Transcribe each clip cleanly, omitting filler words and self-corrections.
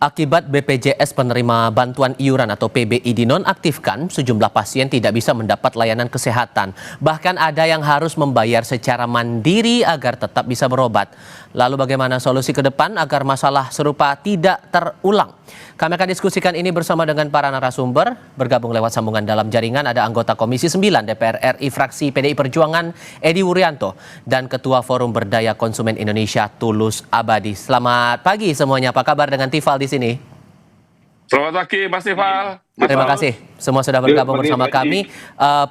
Akibat BPJS penerima bantuan iuran atau PBI dinonaktifkan, sejumlah pasien tidak bisa mendapat layanan kesehatan. Bahkan ada yang harus membayar secara mandiri agar tetap bisa berobat. Lalu bagaimana solusi ke depan agar masalah serupa tidak terulang? Kami akan diskusikan ini bersama dengan para narasumber. Bergabung lewat sambungan dalam jaringan ada anggota Komisi 9 DPR RI fraksi PDI Perjuangan Edi Wuryanto dan Ketua Forum Berdaya Konsumen Indonesia Tulus Abadi. Selamat pagi semuanya. Apa kabar dengan Tifal di sini? Selamat pagi Mas Tifal. Terima kasih semua sudah bergabung bersama kami.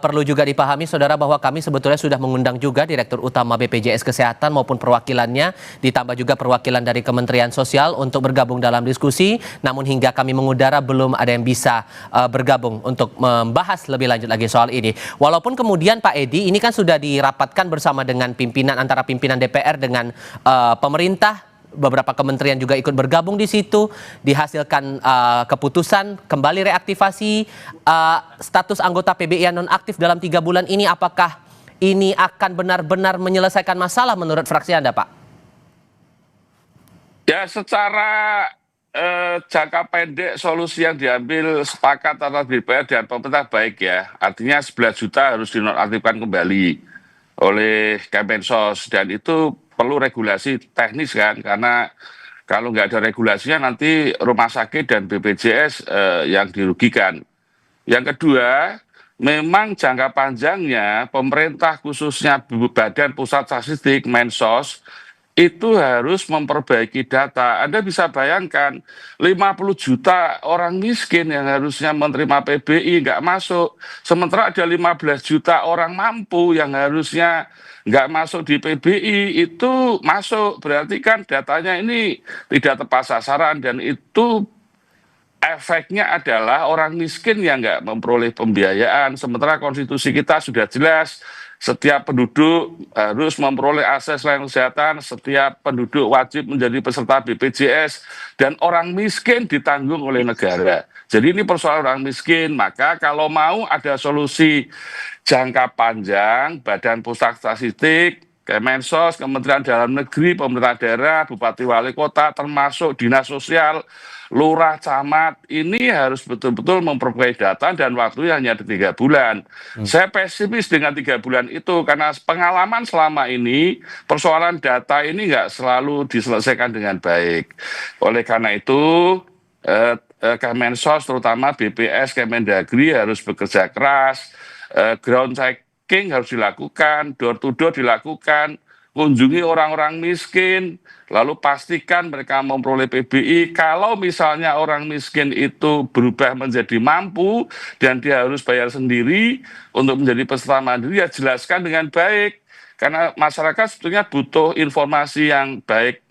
Perlu juga dipahami saudara bahwa kami sebetulnya sudah mengundang juga Direktur Utama BPJS Kesehatan maupun perwakilannya, ditambah juga perwakilan dari Kementerian Sosial untuk bergabung dalam diskusi. Namun hingga kami mengudara belum ada yang bisa bergabung untuk membahas lebih lanjut lagi soal ini. Walaupun kemudian Pak Edi ini kan sudah dirapatkan bersama dengan pimpinan antara pimpinan DPR dengan pemerintah. Beberapa kementerian juga ikut bergabung di situ, dihasilkan keputusan kembali reaktivasi status anggota PBI yang nonaktif dalam 3 bulan ini. Apakah ini akan benar-benar menyelesaikan masalah menurut fraksi Anda, Pak? Ya, secara jangka pendek solusi yang diambil sepakat antara DPR dan pemerintah baik ya. Artinya 11 juta harus dinonaktifkan kembali oleh Kemensos, dan itu perlu regulasi teknis kan, karena kalau nggak ada regulasinya nanti rumah sakit dan BPJS yang dirugikan. Yang kedua, memang jangka panjangnya pemerintah khususnya Badan Pusat Statistik Mensos itu harus memperbaiki data. Anda bisa bayangkan 50 juta orang miskin yang harusnya menerima PBI nggak masuk. Sementara ada 15 juta orang mampu yang harusnya nggak masuk di PBI itu masuk. Berarti kan datanya ini tidak tepat sasaran, dan itu efeknya adalah orang miskin yang nggak memperoleh pembiayaan. Sementara konstitusi kita sudah jelas, setiap penduduk harus memperoleh akses layanan kesehatan, setiap penduduk wajib menjadi peserta BPJS, dan orang miskin ditanggung oleh negara. Jadi ini persoalan orang miskin. Maka kalau mau ada solusi jangka panjang, Badan Pusat Statistik, Kemensos, Kementerian Dalam Negeri, pemerintah daerah, bupati wali kota, termasuk dinas sosial, lurah, camat, ini harus betul-betul memperbaiki data, dan waktunya hanya 3 bulan. Saya pesimis dengan 3 bulan itu, karena pengalaman selama ini, persoalan data ini nggak selalu diselesaikan dengan baik. Oleh karena itu, Kemensos, terutama BPS, Kemendagri harus bekerja keras, ground checking harus dilakukan, door to door dilakukan, kunjungi orang-orang miskin, lalu pastikan mereka memperoleh PBI. Kalau misalnya orang miskin itu berubah menjadi mampu dan dia harus bayar sendiri untuk menjadi peserta mandiri, ya jelaskan dengan baik. Karena masyarakat sebetulnya butuh informasi yang baik.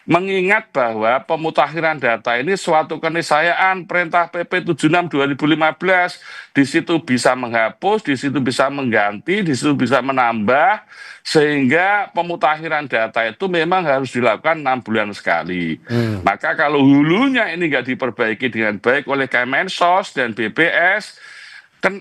Mengingat bahwa pemutakhiran data ini suatu keniscayaan, perintah PP 76 2015, di situ bisa menghapus, di situ bisa mengganti, di situ bisa menambah, sehingga pemutakhiran data itu memang harus dilakukan 6 bulan sekali. Maka kalau hulunya ini nggak diperbaiki dengan baik oleh Kemensos dan BPS,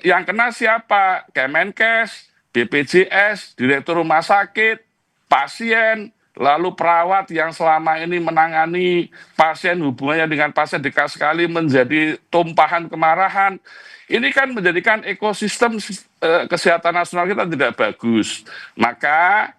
yang kena siapa? Kemenkes, BPJS, Direktur Rumah Sakit, pasien, lalu perawat yang selama ini menangani pasien, hubungannya dengan pasien dekat sekali, menjadi tumpahan kemarahan. Ini kan menjadikan ekosistem kesehatan nasional kita tidak bagus. Maka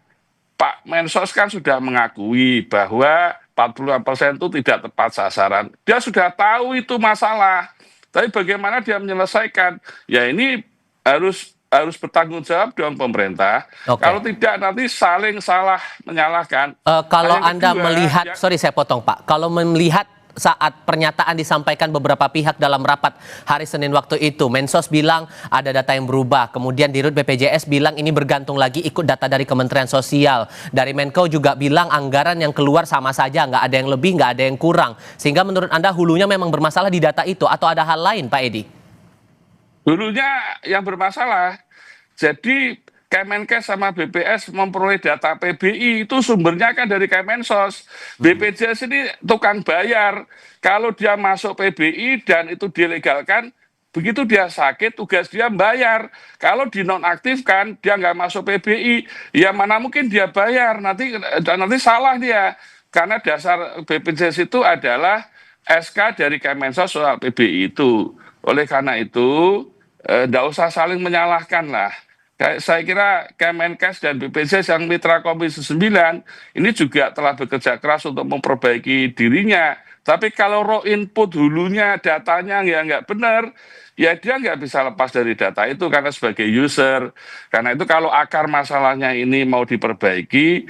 Pak Mensos kan sudah mengakui bahwa 40% itu tidak tepat sasaran. Dia sudah tahu itu masalah. Tapi bagaimana dia menyelesaikan? Ya ini harus bertanggung jawab dong pemerintah. Kalau tidak nanti saling salah menyalahkan. Kalau Anda melihat, sorry saya potong Pak, kalau melihat saat pernyataan disampaikan beberapa pihak dalam rapat hari Senin waktu itu, Mensos bilang ada data yang berubah, kemudian Dirut BPJS bilang ini bergantung lagi ikut data dari Kementerian Sosial, dari Menko juga bilang anggaran yang keluar sama saja, nggak ada yang lebih, nggak ada yang kurang, sehingga menurut Anda hulunya memang bermasalah di data itu atau ada hal lain Pak Edi? Hulunya yang bermasalah. Jadi Kemenkes sama BPS memperoleh data PBI itu sumbernya kan dari Kemensos. BPJS ini tukang bayar. Kalau dia masuk PBI dan itu dilegalkan, begitu dia sakit tugas dia bayar. Kalau dinonaktifkan dia nggak masuk PBI, ya mana mungkin dia bayar, nanti salah dia. Karena dasar BPJS itu adalah SK dari Kemensos soal PBI itu. Oleh karena itu, nggak usah saling menyalahkan lah. Saya kira Kemenkes dan BPJS yang mitra Komisi 9 ini juga telah bekerja keras untuk memperbaiki dirinya. Tapi kalau raw input hulunya datanya ya nggak benar, ya dia nggak bisa lepas dari data itu karena sebagai user. Karena itu kalau akar masalahnya ini mau diperbaiki,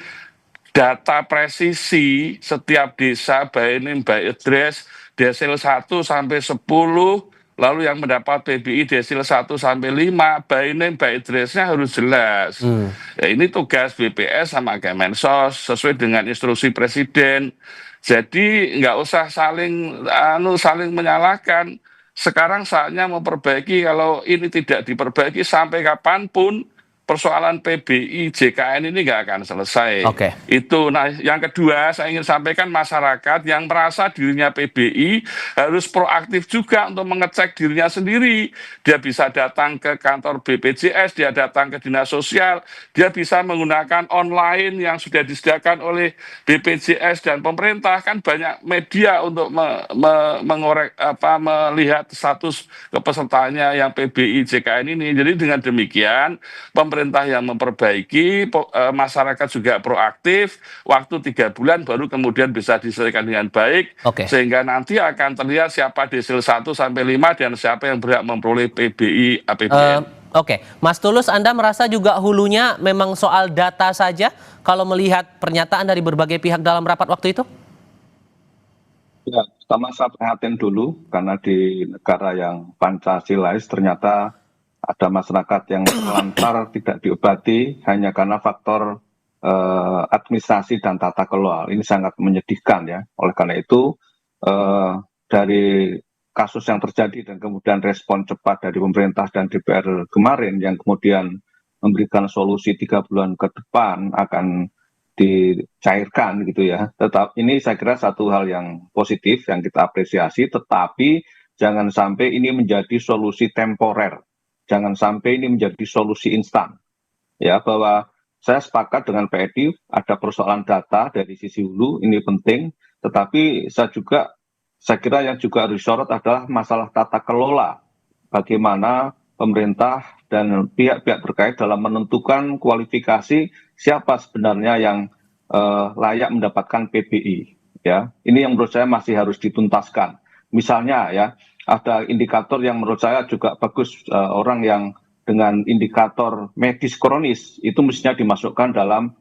data presisi setiap desa, by name, by address, desil 1 sampai 10, lalu yang mendapat PBI desil 1 sampai 5, by name, by address-nya harus jelas. Ya, ini tugas BPS sama Kemensos sesuai dengan instruksi Presiden. Jadi nggak usah saling menyalahkan. Sekarang saatnya memperbaiki. Kalau ini tidak diperbaiki sampai kapanpun, persoalan PBI JKN ini nggak akan selesai. Oke. Itu. Nah, yang kedua saya ingin sampaikan masyarakat yang merasa dirinya PBI harus proaktif juga untuk mengecek dirinya sendiri. Dia bisa datang ke kantor BPJS, dia datang ke dinas sosial, dia bisa menggunakan online yang sudah disediakan oleh BPJS dan pemerintah. Kan banyak media untuk melihat status kepesertaannya yang PBI JKN ini. Jadi dengan demikian pemerintah yang memperbaiki, masyarakat juga proaktif, waktu 3 bulan baru kemudian bisa diselesaikan dengan baik, sehingga nanti akan terlihat siapa desil 1 sampai 5 dan siapa yang berhak memperoleh PBI APBN. Oke, Mas Tulus, Anda merasa juga hulunya memang soal data saja kalau melihat pernyataan dari berbagai pihak dalam rapat waktu itu? Ya, pertama saya prihatin dulu karena di negara yang Pancasilais ternyata ada masyarakat yang terlantar tidak diobati hanya karena faktor administrasi dan tata kelola. Ini sangat menyedihkan ya. Oleh karena itu dari kasus yang terjadi dan kemudian respon cepat dari pemerintah dan DPR kemarin yang kemudian memberikan solusi 3 bulan ke depan akan dicairkan gitu ya. Tetap ini saya kira satu hal yang positif yang kita apresiasi, tetapi jangan sampai ini menjadi solusi temporer. Jangan sampai ini menjadi solusi instan. Ya, bahwa saya sepakat dengan Pak Edi, ada persoalan data dari sisi hulu, ini penting, tetapi saya kira yang juga harus disorot adalah masalah tata kelola. Bagaimana pemerintah dan pihak-pihak terkait dalam menentukan kualifikasi siapa sebenarnya yang layak mendapatkan PBI. Ya, ini yang menurut saya masih harus dituntaskan. Misalnya ya, ada indikator yang menurut saya juga bagus, orang yang dengan indikator medis kronis itu mestinya dimasukkan dalam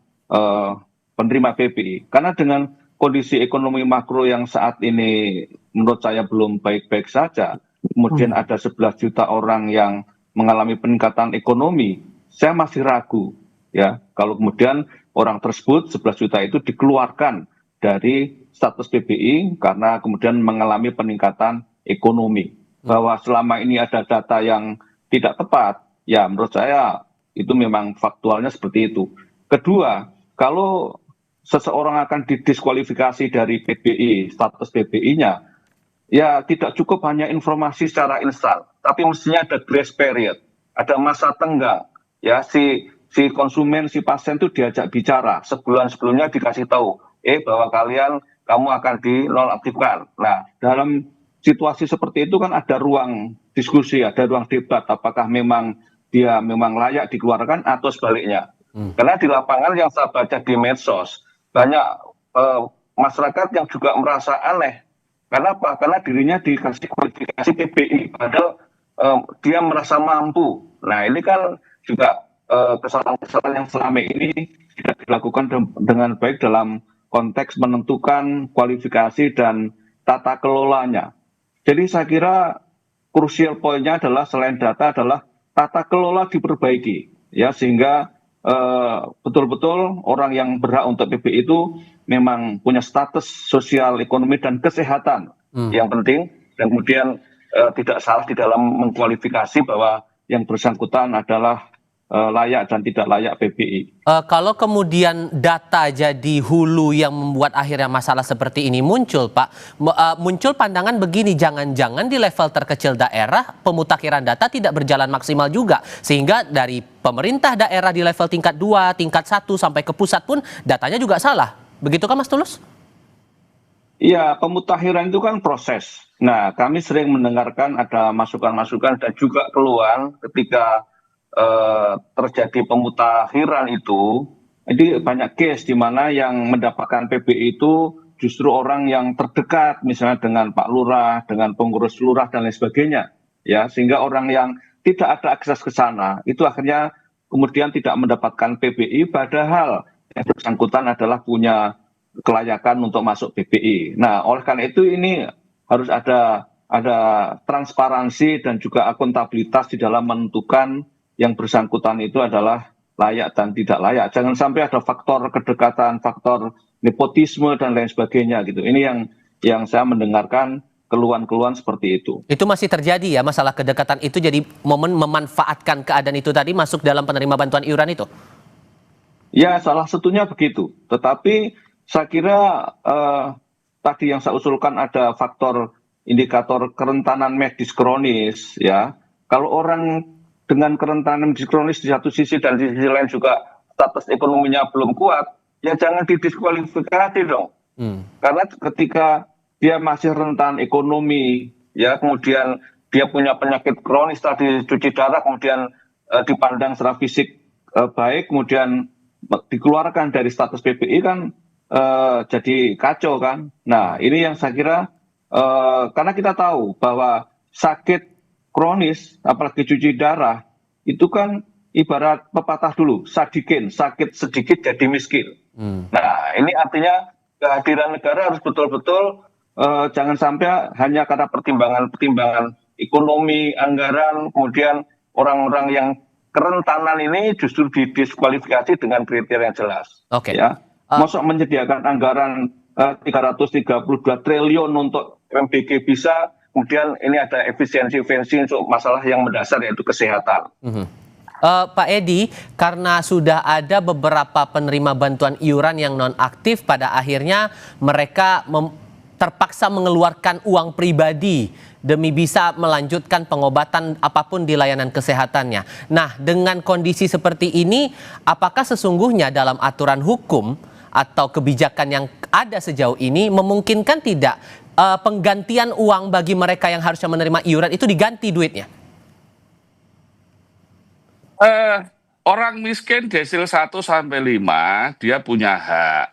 penerima PBI. Karena dengan kondisi ekonomi makro yang saat ini menurut saya belum baik-baik saja, kemudian ada 11 juta orang yang mengalami peningkatan ekonomi, saya masih ragu ya kalau kemudian orang tersebut 11 juta itu dikeluarkan dari status PBI karena kemudian mengalami peningkatan ekonomi. Bahwa selama ini ada data yang tidak tepat, ya menurut saya itu memang faktualnya seperti itu. Kedua, kalau seseorang akan didiskualifikasi dari PBI, status PBI-nya, ya tidak cukup hanya informasi secara instan, tapi mestinya ada grace period, ada masa tenggang. Ya, si konsumen, si pasien itu diajak bicara, sebulan sebelumnya dikasih tahu, bahwa kamu akan dinonaktifkan. Nah, dalam situasi seperti itu kan ada ruang diskusi, ada ruang debat, apakah memang dia memang layak dikeluarkan atau sebaliknya. Karena di lapangan yang saya baca di medsos, banyak masyarakat yang juga merasa aneh. Karena apa? Karena dirinya dikasih kualifikasi PBI, padahal dia merasa mampu. Nah, ini kan juga kesalahan-kesalahan yang selama ini tidak dilakukan dengan baik dalam konteks menentukan kualifikasi dan tata kelolanya. Jadi saya kira krusial poinnya adalah selain data adalah tata kelola diperbaiki, ya sehingga betul-betul orang yang berhak untuk PBI itu memang punya status sosial, ekonomi dan kesehatan yang penting, dan kemudian tidak salah di dalam mengkualifikasi bahwa yang bersangkutan adalah layak dan tidak layak PBI. Kalau kemudian data jadi hulu yang membuat akhirnya masalah seperti ini muncul, Pak, muncul pandangan begini, jangan-jangan di level terkecil daerah pemutakhiran data tidak berjalan maksimal juga, sehingga dari pemerintah daerah di level tingkat 2, tingkat 1 sampai ke pusat pun datanya juga salah. Begitu kan Mas Tulus? Iya, pemutakhiran itu kan proses. Nah, kami sering mendengarkan ada masukan-masukan dan juga keluhan ketika terjadi pemutakhiran itu. Jadi banyak case di mana yang mendapatkan PBI itu justru orang yang terdekat, misalnya dengan Pak Lurah, dengan pengurus lurah dan lain sebagainya. Ya, sehingga orang yang tidak ada akses ke sana itu akhirnya kemudian tidak mendapatkan PBI, padahal yang bersangkutan adalah punya kelayakan untuk masuk PBI. Nah, oleh karena itu ini harus ada transparansi dan juga akuntabilitas di dalam menentukan yang bersangkutan itu adalah layak dan tidak layak. Jangan sampai ada faktor kedekatan, faktor nepotisme dan lain sebagainya gitu. Ini yang saya mendengarkan keluhan-keluhan seperti itu. Itu masih terjadi ya, masalah kedekatan itu jadi momen memanfaatkan keadaan itu tadi masuk dalam penerima bantuan iuran itu? Ya, salah satunya begitu. Tetapi saya kira tadi yang saya usulkan ada faktor indikator kerentanan medis kronis ya. Kalau orang dengan kerentanan medis kronis di satu sisi dan di sisi lain juga status ekonominya belum kuat, ya jangan didiskualifikasi dong. Karena ketika dia masih rentan ekonomi, ya kemudian dia punya penyakit kronis tadi cuci darah, kemudian dipandang secara fisik baik, kemudian dikeluarkan dari status PBI kan jadi kacau kan. Nah, ini yang saya kira karena kita tahu bahwa sakit kronis, apalagi cuci darah, itu kan ibarat pepatah dulu, sadikin, sakit sedikit jadi miskin. Nah, ini artinya kehadiran negara harus betul-betul jangan sampai hanya karena pertimbangan-pertimbangan ekonomi, anggaran, kemudian orang-orang yang kerentanan ini justru didiskualifikasi dengan kriteria yang jelas. Oke. Ya, masuk menyediakan anggaran 332 triliun untuk MBG bisa, kemudian ini ada efisiensi untuk masalah yang mendasar yaitu kesehatan. Pak Edi, karena sudah ada beberapa penerima bantuan iuran yang nonaktif, pada akhirnya mereka terpaksa mengeluarkan uang pribadi demi bisa melanjutkan pengobatan apapun di layanan kesehatannya. Nah, dengan kondisi seperti ini, apakah sesungguhnya dalam aturan hukum atau kebijakan yang ada sejauh ini memungkinkan tidak penggantian uang bagi mereka yang harusnya menerima iuran itu diganti duitnya? Orang miskin desil 1 sampai 5 dia punya hak,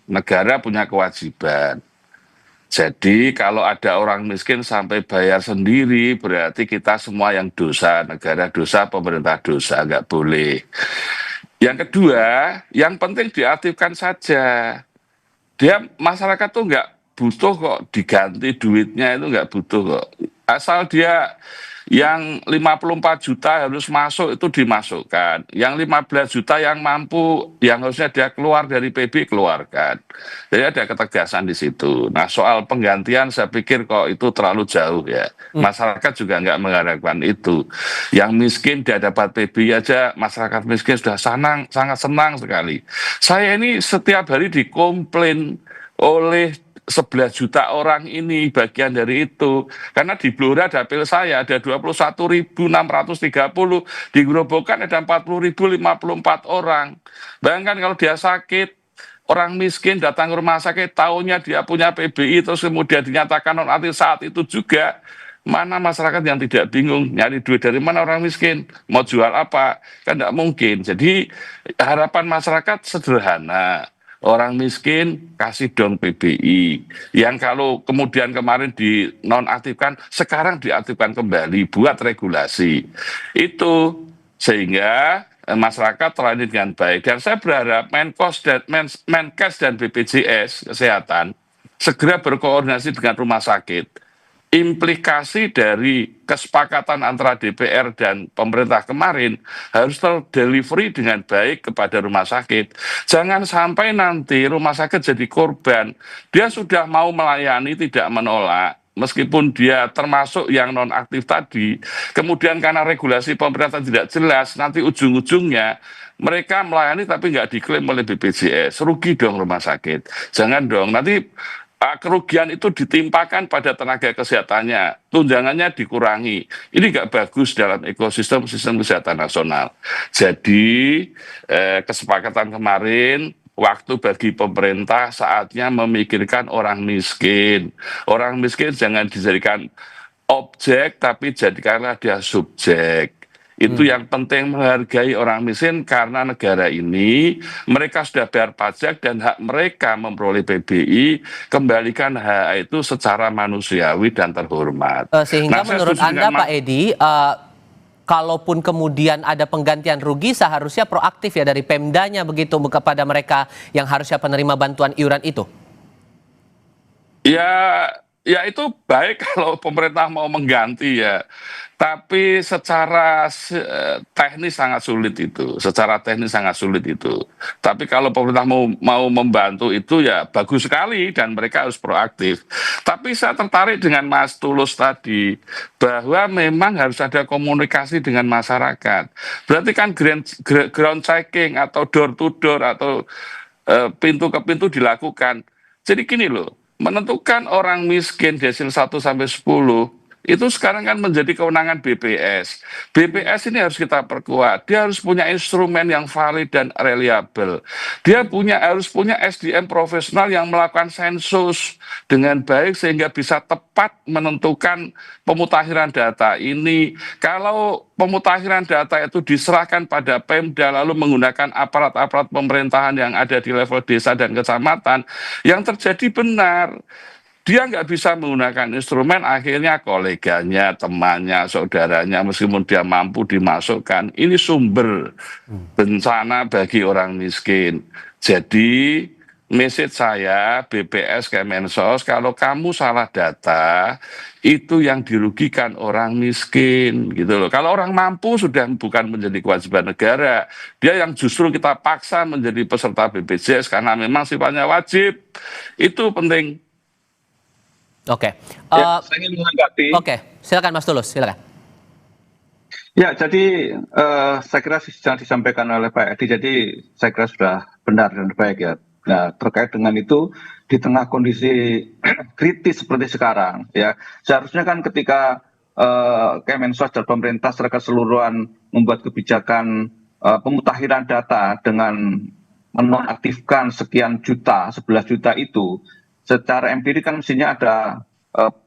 negara punya kewajiban. Jadi kalau ada orang miskin sampai bayar sendiri, berarti kita semua yang dosa, negara dosa, pemerintah dosa, nggak boleh. Yang kedua, yang penting diaktifkan saja. Dia masyarakat tuh nggak butuh kok diganti duitnya, itu nggak butuh kok. Asal dia yang 54 juta harus masuk itu dimasukkan. Yang 15 juta yang mampu, yang harusnya dia keluar dari PB keluarkan. Jadi ada ketegasan di situ. Nah, soal penggantian saya pikir kok itu terlalu jauh ya. Masyarakat juga nggak mengharapkan itu. Yang miskin dia dapat PB aja, masyarakat miskin sudah sangat senang sekali. Saya ini setiap hari dikomplain oleh 11 juta orang ini, bagian dari itu. Karena di Blora dapil saya ada 21.630, di Grobogan ada 40.054 orang. Bayangkan kalau dia sakit, orang miskin datang ke rumah sakit, tahunya dia punya PBI, terus kemudian dinyatakan nonaktif saat itu juga. Mana masyarakat yang tidak bingung, nyari duit dari mana orang miskin, mau jual apa, kan tidak mungkin. Jadi harapan masyarakat sederhana. Orang miskin kasih dong PBI. Yang kalau kemudian kemarin dinonaktifkan, sekarang diaktifkan kembali, buat regulasi. Itu sehingga masyarakat terlayani dengan baik. Dan saya berharap Menkes dan BPJS Kesehatan segera berkoordinasi dengan rumah sakit. Implikasi dari kesepakatan antara DPR dan pemerintah kemarin harus terdelivery dengan baik kepada rumah sakit. Jangan sampai nanti rumah sakit jadi korban. Dia sudah mau melayani, tidak menolak. Meskipun dia termasuk yang nonaktif tadi, kemudian karena regulasi pemerintah tidak jelas, nanti ujung-ujungnya mereka melayani tapi nggak diklaim oleh BPJS. Rugi dong rumah sakit. Jangan dong, nanti kerugian itu ditimpakan pada tenaga kesehatannya, tunjangannya dikurangi. Ini nggak bagus dalam ekosistem sistem kesehatan nasional. Jadi kesepakatan kemarin waktu bagi pemerintah saatnya memikirkan orang miskin. Orang miskin jangan dijadikan objek, tapi jadikanlah dia subjek. Itu yang penting, menghargai orang miskin, karena negara ini mereka sudah bayar pajak dan hak mereka memperoleh PBI, kembalikan hak itu secara manusiawi dan terhormat. Sehingga Saya menurut setuju Anda dengan Pak Edi, kalaupun kemudian ada penggantian rugi, seharusnya proaktif ya dari Pemdanya begitu kepada mereka yang harusnya penerima bantuan iuran itu? Ya, ya itu baik kalau pemerintah mau mengganti ya. Tapi secara teknis sangat sulit itu. Secara teknis sangat sulit itu. Tapi kalau pemerintah mau membantu itu ya bagus sekali dan mereka harus proaktif. Tapi saya tertarik dengan Mas Tulus tadi bahwa memang harus ada komunikasi dengan masyarakat. Berarti kan ground checking atau door to door atau pintu ke pintu dilakukan. Jadi gini loh, menentukan orang miskin desil 1 sampai 10 itu sekarang kan menjadi kewenangan BPS. BPS ini harus kita perkuat. Dia harus punya instrumen yang valid dan reliable. Dia harus punya SDM profesional yang melakukan sensus dengan baik sehingga bisa tepat menentukan pemutakhiran data ini. Kalau pemutakhiran data itu diserahkan pada Pemda lalu menggunakan aparat-aparat pemerintahan yang ada di level desa dan kecamatan, yang terjadi benar. Dia nggak bisa menggunakan instrumen, akhirnya koleganya, temannya, saudaranya, meskipun dia mampu dimasukkan. Ini sumber bencana bagi orang miskin. Jadi, message saya, BPS, Kemensos, kalau kamu salah data, itu yang dirugikan orang miskin, gitu loh. Kalau orang mampu sudah bukan menjadi kewajiban negara. Dia yang justru kita paksa menjadi peserta BPJS karena memang sifatnya wajib. Itu penting. Oke. Saya ingin menanggapi. Oke, silakan Mas Tulus, silakan. Ya, jadi saya kira yang disampaikan oleh Pak Edi, jadi saya kira sudah benar dan baik ya. Nah, terkait dengan itu, di tengah kondisi kritis seperti sekarang, ya seharusnya kan ketika Kemensos dan pemerintah secara keseluruhan membuat kebijakan pemutakhiran data dengan menonaktifkan sekian juta, 11 juta itu, secara empirik kan mestinya ada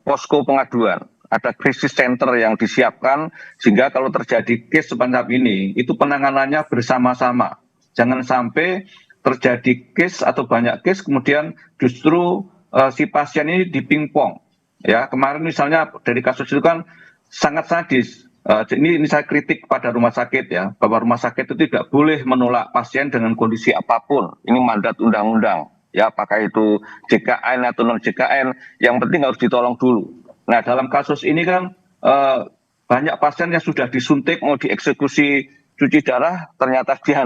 posko pengaduan, ada krisis center yang disiapkan sehingga kalau terjadi case semacam ini itu penanganannya bersama-sama. Jangan sampai terjadi case atau banyak case kemudian justru si pasien ini dipingpong. Ya, kemarin misalnya dari kasus itu kan sangat sadis. Ini saya kritik kepada rumah sakit ya, bahwa rumah sakit itu tidak boleh menolak pasien dengan kondisi apapun. Ini mandat undang-undang. Ya, apakah itu JKN atau non JKN, yang penting harus ditolong dulu. Nah, dalam kasus ini kan banyak pasien yang sudah disuntik mau dieksekusi cuci darah, ternyata dia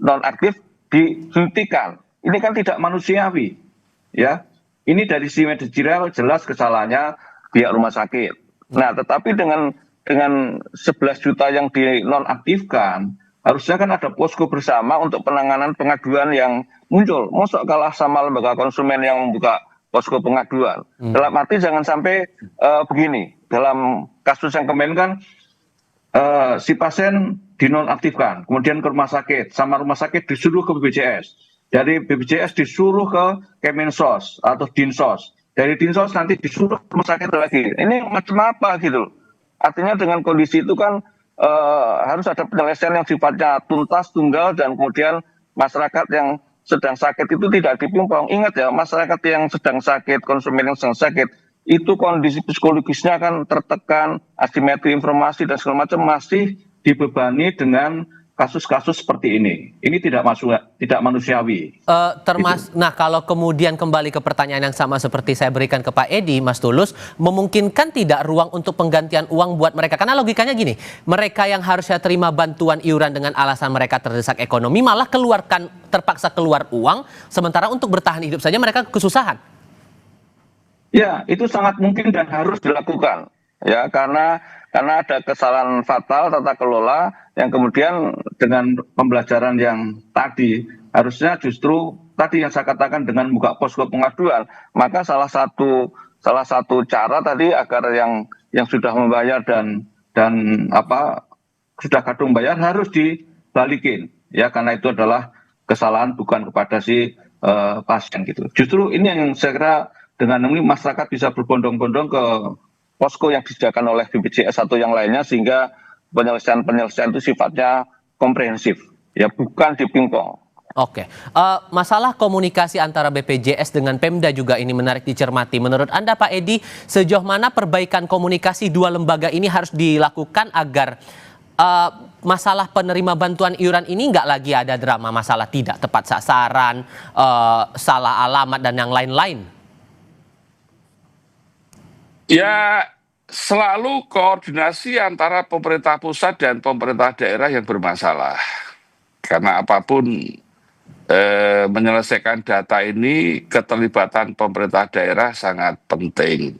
non aktif dihentikan. Ini kan tidak manusiawi, ya. Ini dari si manajerial jelas kesalahannya pihak rumah sakit. Nah, tetapi dengan 11 juta yang dinonaktifkan, harusnya kan ada posko bersama untuk penanganan pengaduan yang muncul. Mosok kalah sama lembaga konsumen yang membuka posko pengaduan. Dalam arti jangan sampai begini. Dalam kasus yang kemarin kan si pasien dinonaktifkan, kemudian ke rumah sakit, sama rumah sakit disuruh ke BPJS. Dari BPJS disuruh ke Kemensos atau Dinsos. Dari Dinsos nanti disuruh ke rumah sakit lagi. Ini macam apa gitu. Artinya dengan kondisi itu kan harus ada penyelesaian yang sifatnya tuntas, tunggal, dan kemudian masyarakat yang sedang sakit itu tidak dipingpong. Ingat ya, masyarakat yang sedang sakit, konsumen yang sedang sakit, itu kondisi psikologisnya kan tertekan, asimetri informasi dan segala macam, masih dibebani dengan kasus-kasus seperti ini. Ini tidak manusiawi. Gitu. Nah, kalau kemudian kembali ke pertanyaan yang sama seperti saya berikan ke Pak Edi, Mas Tulus, memungkinkan tidak ruang untuk penggantian uang buat mereka? Karena logikanya gini, mereka yang harusnya terima bantuan iuran dengan alasan mereka terdesak ekonomi, malah terpaksa keluar uang, sementara untuk bertahan hidup saja mereka kesusahan. Ya, itu sangat mungkin dan harus dilakukan. Ya, karena ada kesalahan fatal tata kelola yang kemudian dengan pembelajaran yang tadi harusnya justru tadi yang saya katakan dengan buka posko pengaduan, maka salah satu cara tadi agar yang sudah membayar dan sudah kadung bayar harus dibalikin ya, karena itu adalah kesalahan bukan kepada si pasien gitu. Justru ini yang saya kira dengan ini masyarakat bisa berbondong-bondong ke posko yang disediakan oleh BPJS atau yang lainnya sehingga penyelesaian itu sifatnya komprehensif, ya bukan di pingpong. Oke, masalah komunikasi antara BPJS dengan Pemda juga ini menarik dicermati. Menurut Anda Pak Edi, sejauh mana perbaikan komunikasi dua lembaga ini harus dilakukan agar masalah penerima bantuan iuran ini nggak lagi ada drama masalah tidak tepat sasaran, salah alamat dan yang lain-lain? Ya, selalu koordinasi antara pemerintah pusat dan pemerintah daerah yang bermasalah. Karena apapun menyelesaikan data ini, keterlibatan pemerintah daerah sangat penting.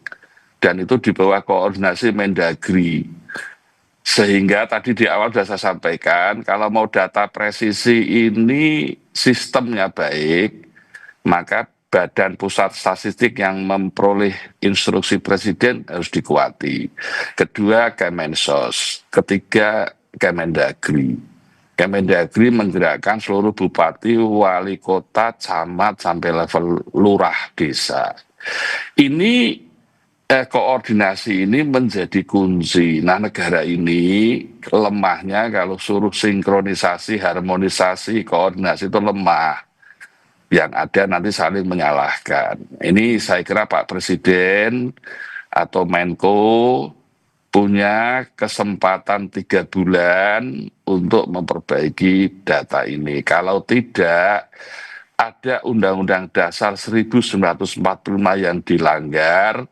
Dan itu di bawah koordinasi Mendagri. Sehingga tadi di awal sudah saya sampaikan, kalau mau data presisi ini sistemnya baik, maka Badan Pusat Statistik yang memperoleh instruksi Presiden harus dikuati. Kedua, Kemensos. Ketiga, Kemendagri. Kemendagri menggerakkan seluruh bupati, wali kota, camat, sampai level lurah desa. Ini koordinasi ini menjadi kunci. Nah, negara ini lemahnya kalau suruh sinkronisasi, harmonisasi, koordinasi itu lemah. Yang ada nanti saling menyalahkan. Ini saya kira Pak Presiden atau Menko punya kesempatan 3 bulan untuk memperbaiki data ini. Kalau tidak, ada Undang-Undang Dasar 1945 yang dilanggar,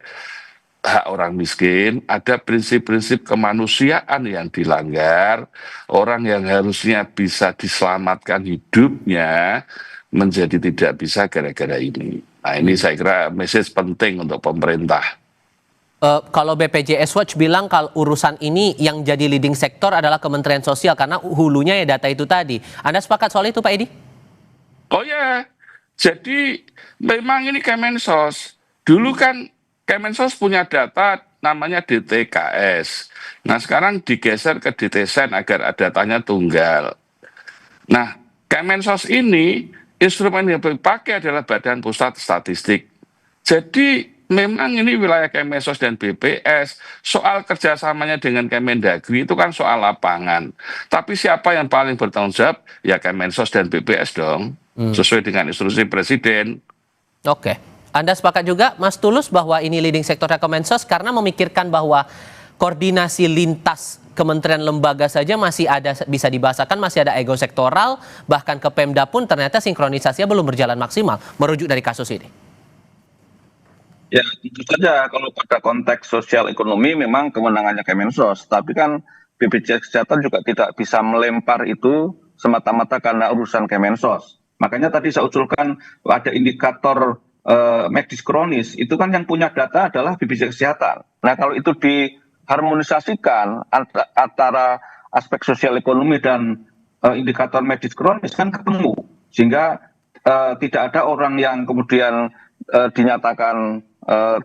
hak orang miskin, ada prinsip-prinsip kemanusiaan yang dilanggar, orang yang harusnya bisa diselamatkan hidupnya menjadi tidak bisa gara-gara ini. Nah, ini saya kira message penting untuk pemerintah. Kalau BPJS Watch bilang kalau urusan ini yang jadi leading sektor adalah Kementerian Sosial karena hulunya ya data itu tadi. Anda sepakat soal itu Pak Edi? Oh ya, jadi memang ini Kemensos. Dulu kan Kemensos punya data namanya DTKS. Nah, sekarang digeser ke DTSEN agar datanya tunggal. Nah, Kemensos ini instrumen yang dipakai adalah Badan Pusat Statistik. Jadi memang ini wilayah Kemensos dan BPS. Soal kerjasamanya dengan Kemendagri itu kan soal lapangan. Tapi siapa yang paling bertanggung jawab? Ya Kemensos dan BPS dong. Sesuai dengan instruksi Presiden. Oke. Anda sepakat juga Mas Tulus bahwa ini leading sektornya Kemensos karena memikirkan bahwa koordinasi lintas kementerian lembaga saja masih ada, bisa dibahasakan masih ada ego sektoral, bahkan ke Pemda pun ternyata sinkronisasinya belum berjalan maksimal, merujuk dari kasus ini. Ya tentu saja kalau pada konteks sosial ekonomi memang kewenangannya Kemensos, tapi kan BPJS Kesehatan juga tidak bisa melempar itu semata-mata karena urusan Kemensos. Makanya tadi saya usulkan ada indikator medis kronis, itu kan yang punya data adalah BPJS Kesehatan. Nah kalau itu diharmonisasikan antara aspek sosial ekonomi dan indikator medis kronis kan ketemu, sehingga tidak ada orang yang kemudian dinyatakan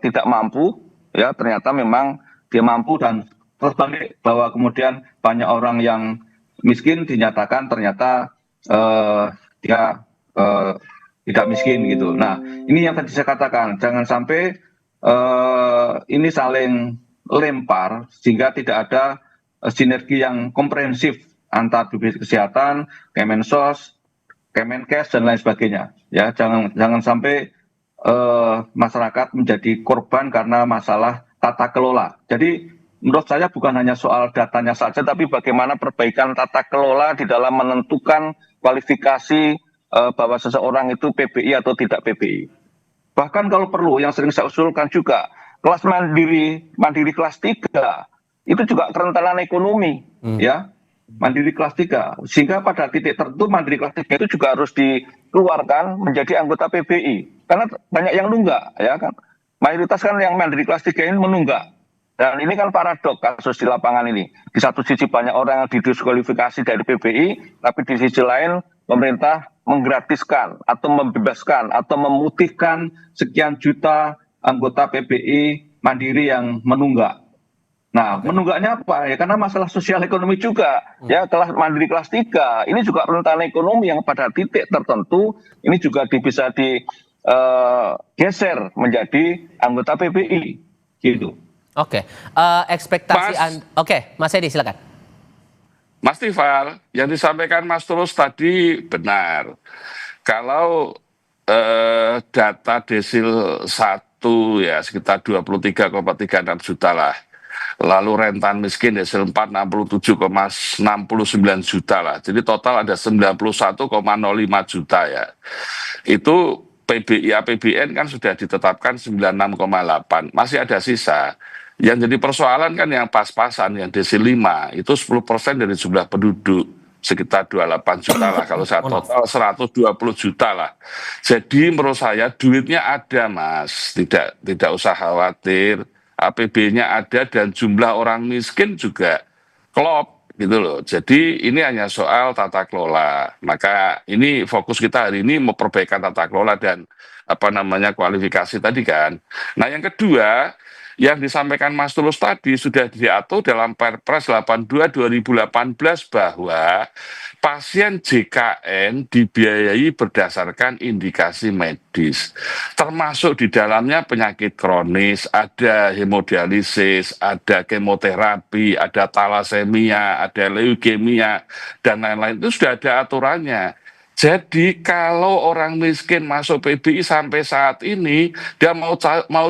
tidak mampu, ya ternyata memang dia mampu, dan terbalik bahwa kemudian banyak orang yang miskin dinyatakan ternyata dia tidak miskin gitu. Nah ini yang tadi saya katakan, jangan sampai ini saling lempar sehingga tidak ada sinergi yang komprehensif antar BPJS Kesehatan, Kemensos, Kemenkes dan lain sebagainya. Ya jangan sampai masyarakat menjadi korban karena masalah tata kelola. Jadi menurut saya bukan hanya soal datanya saja, tapi bagaimana perbaikan tata kelola di dalam menentukan kualifikasi bahwa seseorang itu PBI atau tidak PBI. Bahkan kalau perlu, yang sering saya usulkan juga, kelas mandiri kelas 3, itu juga kerentanan ekonomi, ya. Mandiri kelas 3, sehingga pada titik tertentu mandiri kelas 3 itu juga harus dikeluarkan menjadi anggota PBI, karena banyak yang nunggak, ya kan. Mayoritas kan yang mandiri kelas 3 ini menunggak, dan ini kan paradok kasus di lapangan ini. Di satu sisi banyak orang yang didiskualifikasi dari PBI, tapi di sisi lain pemerintah menggratiskan atau membebaskan atau memutihkan sekian juta anggota PBI mandiri yang menunggak. Nah, menunggaknya apa? Ya karena masalah sosial ekonomi juga. Ya, kelas mandiri kelas 3. Ini juga rentan ekonomi yang pada titik tertentu ini juga bisa digeser menjadi anggota PBI. Gitu. Oke. Ekspektasi Mas, Oke, Mas Edi silakan. Mas Tifal, yang disampaikan Mas Tulus tadi benar. Kalau data desil 1 ya sekitar 23,36 juta lah. Lalu rentan miskin desil 4 67,69 juta lah. Jadi total ada 91,05 juta ya. Itu PBI APBN kan sudah ditetapkan 96,8. Masih ada sisa. Yang jadi persoalan kan yang pas-pasan, yang desil 5, itu 10% dari jumlah penduduk. Sekitar 28 juta lah, kalau saya total 120 juta lah. Jadi menurut saya duitnya ada Mas, tidak usah khawatir. APB-nya ada dan jumlah orang miskin juga klop gitu loh. Jadi ini hanya soal tata kelola. Maka ini fokus kita hari ini memperbaikan tata kelola dan kualifikasi tadi kan. Nah yang kedua, yang disampaikan Mas Tulus tadi sudah diatur dalam Perpres 82 2018 bahwa pasien JKN dibiayai berdasarkan indikasi medis. Termasuk di dalamnya penyakit kronis, ada hemodialisis, ada kemoterapi, ada talasemia, ada leukemia, dan lain-lain. Itu sudah ada aturannya. Jadi kalau orang miskin masuk PBI sampai saat ini, dia mau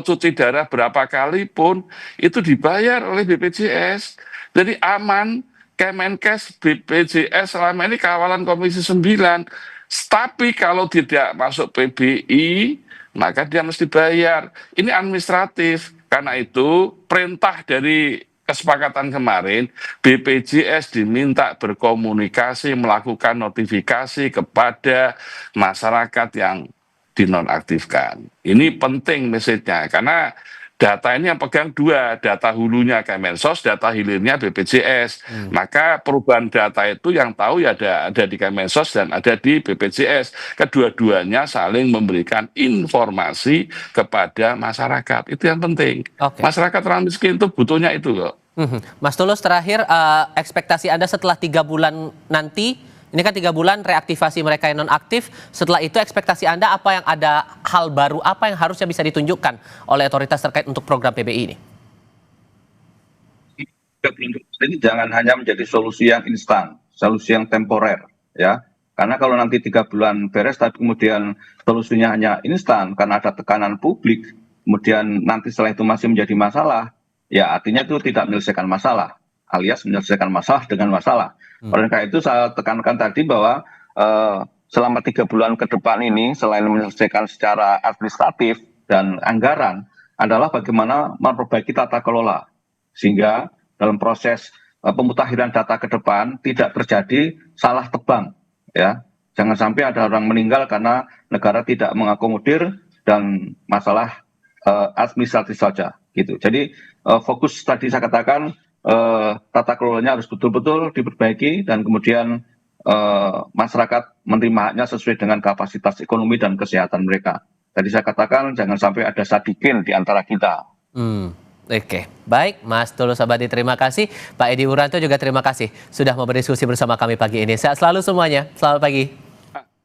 cuci darah berapa kali pun, itu dibayar oleh BPJS. Jadi aman, Kemenkes, BPJS selama ini kawalan Komisi 9. Tapi kalau tidak masuk PBI, maka dia mesti bayar. Ini administratif. Karena itu perintah dari kesepakatan kemarin, BPJS diminta berkomunikasi, melakukan notifikasi kepada masyarakat yang dinonaktifkan. Ini penting message-nya, karena data ini yang pegang dua, data hulunya Kemensos, data hilirnya BPJS. Maka perubahan data itu yang tahu ya ada di Kemensos dan ada di BPJS. Kedua-duanya saling memberikan informasi kepada masyarakat. Itu yang penting. Masyarakat orang miskin itu butuhnya itu kok. Mas Tulus, terakhir ekspektasi Anda setelah 3 bulan nanti, ini kan 3 bulan reaktivasi mereka yang non-aktif, setelah itu ekspektasi Anda apa yang ada hal baru, apa yang harusnya bisa ditunjukkan oleh otoritas terkait untuk program PBI ini? Ini jangan hanya menjadi solusi yang instan, solusi yang temporer, ya. Karena kalau nanti 3 bulan beres, tapi kemudian solusinya hanya instan karena ada tekanan publik, kemudian nanti setelah itu masih menjadi masalah, ya artinya itu tidak menyelesaikan masalah, alias menyelesaikan masalah dengan masalah. Oleh karena itu saya tekankan tadi bahwa selama 3 bulan ke depan ini, selain menyelesaikan secara administratif dan anggaran, adalah bagaimana memperbaiki tata kelola. Sehingga dalam proses pemutakhiran data ke depan tidak terjadi salah tebang. Ya, jangan sampai ada orang meninggal karena negara tidak mengakomodir dan masalah administratif saja. Gitu. Jadi fokus tadi saya katakan tata kelolanya harus betul-betul diperbaiki dan kemudian masyarakat menerima haknya sesuai dengan kapasitas ekonomi dan kesehatan mereka. Tadi saya katakan jangan sampai ada sadikin di antara kita. Oke, baik Mas Tulus Abadi, terima kasih. Pak Edi Wuranto juga terima kasih sudah mau berdiskusi bersama kami pagi ini. Sehat selalu semuanya, selamat pagi.